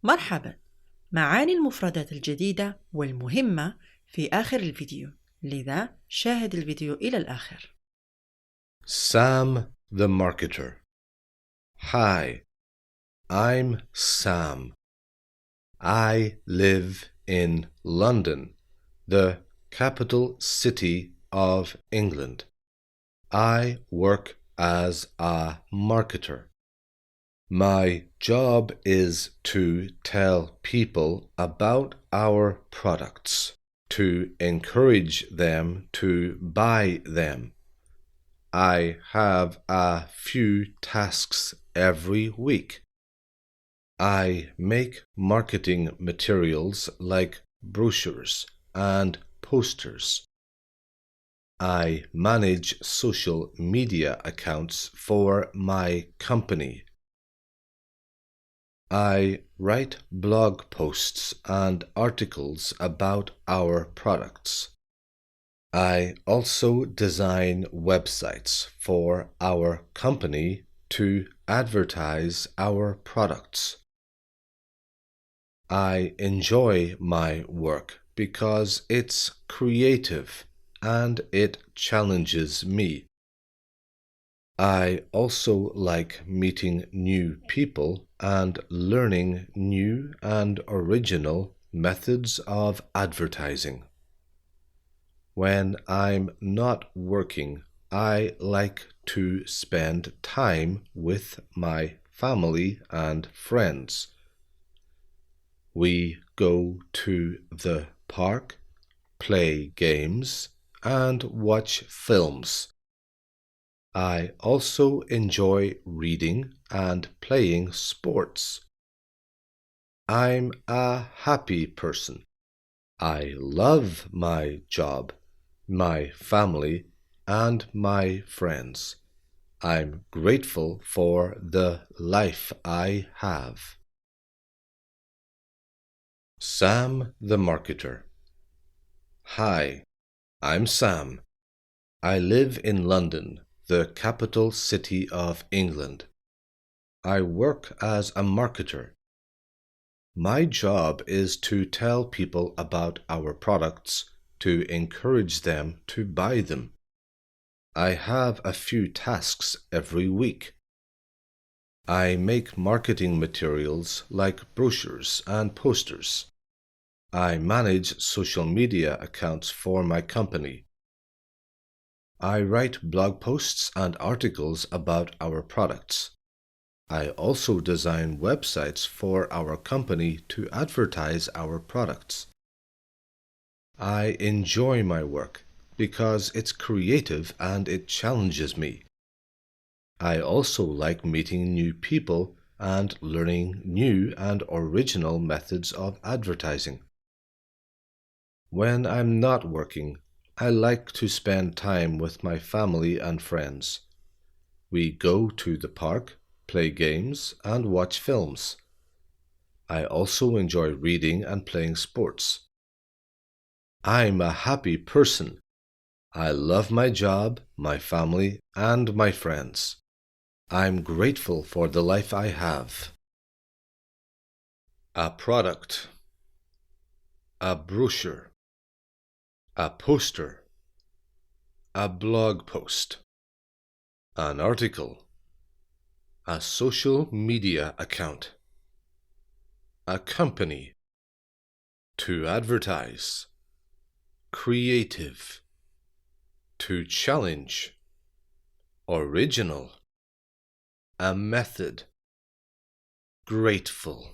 مرحبا. معاني المفردات الجديدة والمهمة في آخر الفيديو، لذا شاهد الفيديو إلى الآخر. Sam the marketer. Hi, I'm Sam. I live in London, the capital city of England. I work as a marketer. My job is to tell people about our products, to encourage them to buy them. I have a few tasks every week. I make marketing materials like brochures and posters. I manage social media accounts for my company. I write blog posts and articles about our products. I also design websites for our company to advertise our products. I enjoy my work because it's creative and it challenges me. I also like meeting new people and learning new and original methods of advertising. When I'm not working, I like to spend time with my family and friends. We go to the park, play games, and watch films. I also enjoy reading and playing sports. I'm a happy person. I love my job, my family, and my friends. I'm grateful for the life I have. Sam the marketer. Hi, I'm Sam. I live in London, the capital city of England. I work as a marketer. My job is to tell people about our products, to encourage them to buy them. I have a few tasks every week. I make marketing materials like brochures and posters. I manage social media accounts for my company. I write blog posts and articles about our products. I also design websites for our company to advertise our products. I enjoy my work because it's creative and it challenges me. I also like meeting new people and learning new and original methods of advertising. When I'm not working, I like to spend time with my family and friends. We go to the park, play games, and watch films. I also enjoy reading and playing sports. I'm a happy person. I love my job, my family, and my friends. I'm grateful for the life I have. A product, a brochure, a poster, a blog post, an article, a social media account, a company, to advertise, creative, to challenge, original, a method, grateful.